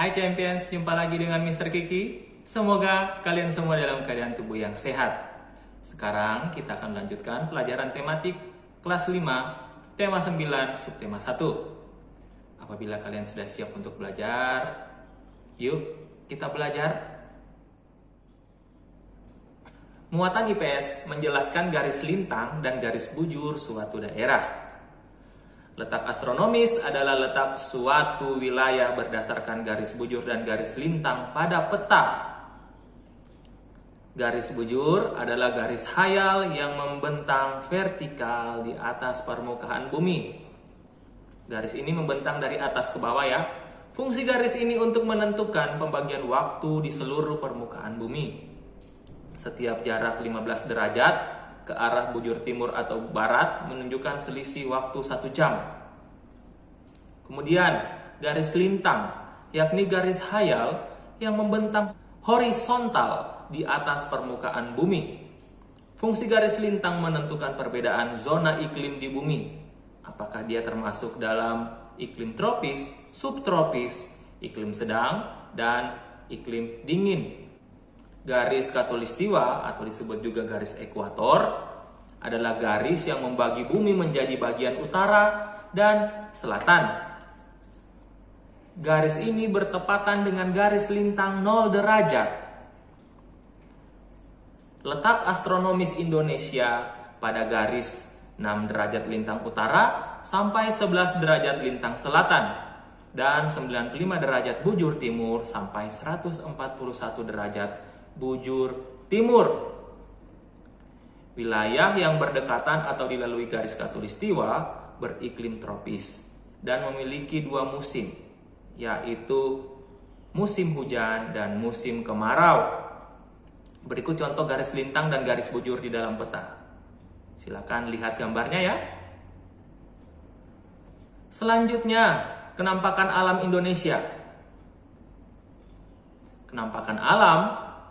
Hai Champions, jumpa lagi dengan Mr. Kiki. Semoga kalian semua dalam keadaan tubuh yang sehat. Sekarang kita akan melanjutkan pelajaran tematik kelas 5, tema 9, subtema 1. Apabila kalian sudah siap untuk belajar, yuk kita belajar. Muatan IPS menjelaskan garis lintang dan garis bujur suatu daerah. Letak astronomis adalah letak suatu wilayah berdasarkan garis bujur dan garis lintang pada peta. Garis bujur adalah garis khayal yang membentang vertikal di atas permukaan bumi. Garis ini membentang dari atas ke bawah ya. Fungsi garis ini untuk menentukan pembagian waktu di seluruh permukaan bumi. Setiap jarak 15 derajat ke arah bujur timur atau barat menunjukkan selisih waktu 1 jam. Kemudian garis lintang, yakni garis khayal yang membentang horizontal di atas permukaan bumi. Fungsi garis lintang menentukan perbedaan zona iklim di bumi. Apakah dia termasuk dalam iklim tropis, subtropis, iklim sedang, dan iklim dingin. Garis khatulistiwa atau disebut juga garis ekuator adalah garis yang membagi bumi menjadi bagian utara dan selatan. Garis ini bertepatan dengan garis lintang 0 derajat. Letak astronomis Indonesia pada garis 6 derajat lintang utara sampai 11 derajat lintang selatan dan 95 derajat bujur timur sampai 141 derajat bujur timur. Wilayah yang berdekatan atau dilalui garis khatulistiwa beriklim tropis dan memiliki 2 musim, yaitu musim hujan dan musim kemarau. Berikut contoh garis lintang dan garis bujur di dalam peta. Silakan lihat gambarnya ya. Selanjutnya, kenampakan alam Indonesia. Kenampakan alam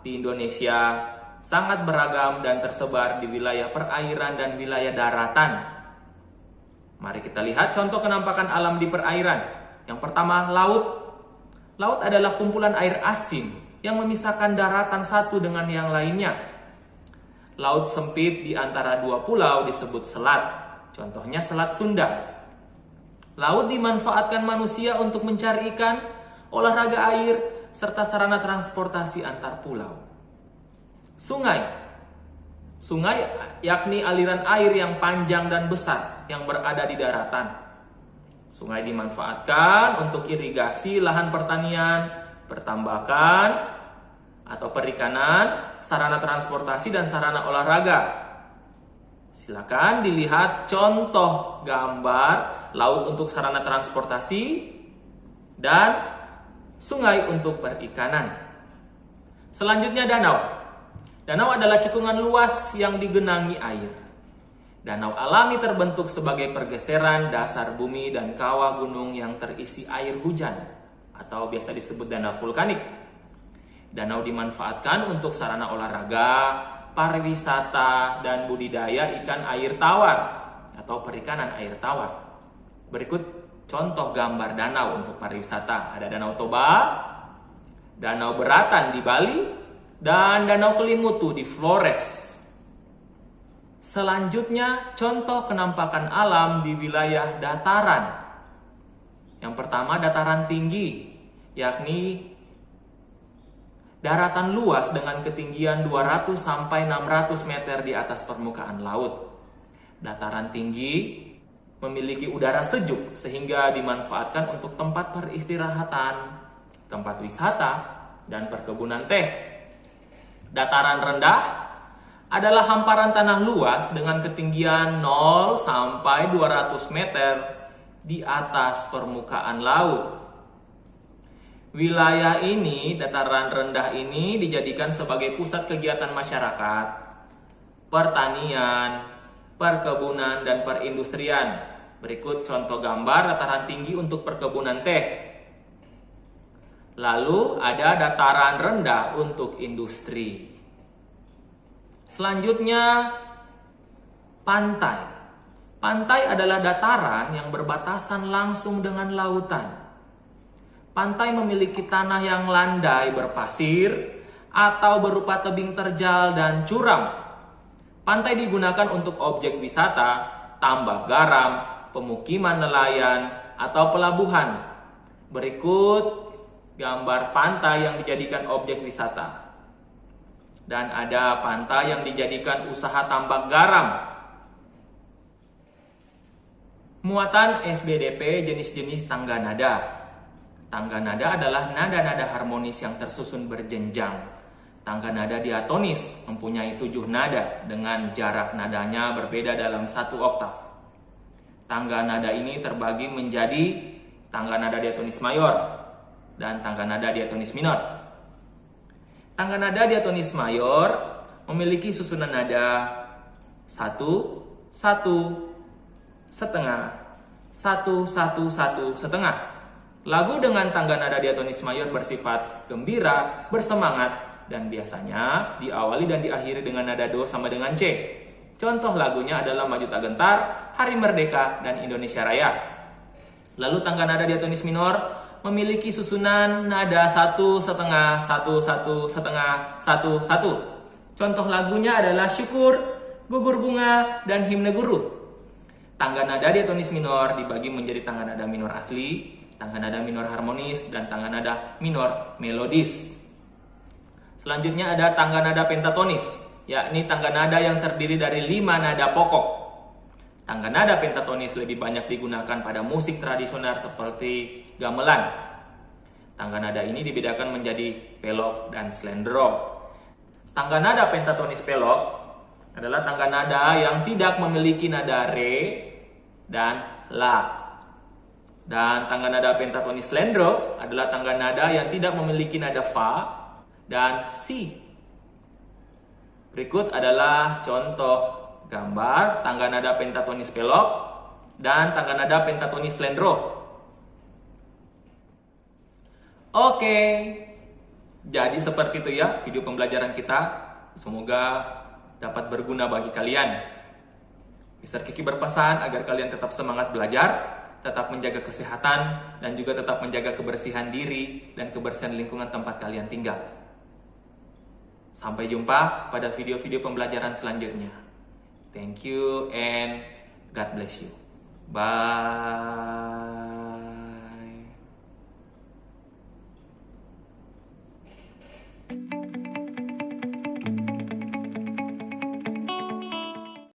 di Indonesia sangat beragam dan tersebar di wilayah perairan dan wilayah daratan. Mari kita lihat contoh kenampakan alam di perairan. Yang pertama, laut. Laut adalah kumpulan air asin yang memisahkan daratan satu dengan yang lainnya. Laut sempit di antara 2 pulau disebut selat. Contohnya Selat Sunda. Laut dimanfaatkan manusia untuk mencari ikan, olahraga air, serta sarana transportasi antar pulau. Sungai. Sungai yakni aliran air yang panjang dan besar yang berada di daratan. Sungai dimanfaatkan untuk irigasi lahan pertanian, pertambakan, atau perikanan, sarana transportasi, dan sarana olahraga. Silakan dilihat contoh gambar laut untuk sarana transportasi dan sungai untuk perikanan. Selanjutnya danau. Danau adalah cekungan luas yang digenangi air. Danau alami terbentuk sebagai pergeseran dasar bumi dan kawah gunung yang terisi air hujan atau biasa disebut danau vulkanik. Danau dimanfaatkan untuk sarana olahraga, pariwisata, dan budidaya ikan air tawar atau perikanan air tawar. Berikut contoh gambar danau untuk pariwisata. Ada Danau Toba, Danau Beratan di Bali, dan Danau Kelimutu di Flores. Selanjutnya, contoh kenampakan alam di wilayah dataran. Yang pertama, dataran tinggi, yakni daratan luas dengan ketinggian 200 sampai 600 meter di atas permukaan laut. Dataran tinggi memiliki udara sejuk sehingga dimanfaatkan untuk tempat peristirahatan, tempat wisata, dan perkebunan teh. Dataran rendah adalah hamparan tanah luas dengan ketinggian 0 sampai 200 meter di atas permukaan laut. Wilayah ini, dataran rendah ini dijadikan sebagai pusat kegiatan masyarakat, pertanian, perkebunan, dan perindustrian. Berikut contoh gambar dataran tinggi untuk perkebunan teh. Lalu ada dataran rendah untuk industri. Selanjutnya, pantai. Pantai adalah dataran yang berbatasan langsung dengan lautan. Pantai memiliki tanah yang landai berpasir atau berupa tebing terjal dan curam. Pantai digunakan untuk objek wisata, tambak garam, pemukiman nelayan, atau pelabuhan. Berikut gambar pantai yang dijadikan objek wisata. Dan ada pantai yang dijadikan usaha tambak garam. Muatan SBDP jenis-jenis tangga nada. Tangga nada adalah nada-nada harmonis yang tersusun berjenjang. Tangga nada diatonis mempunyai 7 nada dengan jarak nadanya berbeda dalam 1 oktav. Tangga nada ini terbagi menjadi tangga nada diatonis mayor dan tangga nada diatonis minor. Tangga nada diatonis mayor memiliki susunan nada 1, 1, setengah, 1, 1, 1, setengah. Lagu dengan tangga nada diatonis mayor bersifat gembira, bersemangat, dan biasanya diawali dan diakhiri dengan nada do sama dengan C. Contoh lagunya adalah Maju Tak Gentar, Hari Merdeka, dan Indonesia Raya. Lalu tangga nada diatonis minor memiliki susunan nada 1, setengah, 1, 1, setengah, 1, 1. Contoh lagunya adalah Syukur, Gugur Bunga, dan Himne Guru. Tangga nada diatonis minor dibagi menjadi tangga nada minor asli, tangga nada minor harmonis, dan tangga nada minor melodis. Selanjutnya ada tangga nada pentatonis, yakni tangga nada yang terdiri dari 5 nada pokok. Tangga nada pentatonis lebih banyak digunakan pada musik tradisional seperti gamelan. Tangga nada ini dibedakan menjadi pelok dan slendro. Tangga nada pentatonis pelok adalah tangga nada yang tidak memiliki nada re dan la. Dan tangga nada pentatonis slendro adalah tangga nada yang tidak memiliki nada fa dan si. Berikut adalah contoh gambar tangga nada pentatonis pelok dan tangga nada pentatonis slendro. Oke, jadi seperti itu ya video pembelajaran kita. Semoga dapat berguna bagi kalian. Mr. Kiki berpesan agar kalian tetap semangat belajar, tetap menjaga kesehatan, dan juga tetap menjaga kebersihan diri dan kebersihan lingkungan tempat kalian tinggal. Sampai jumpa pada video-video pembelajaran selanjutnya. Thank you and God bless you. Bye.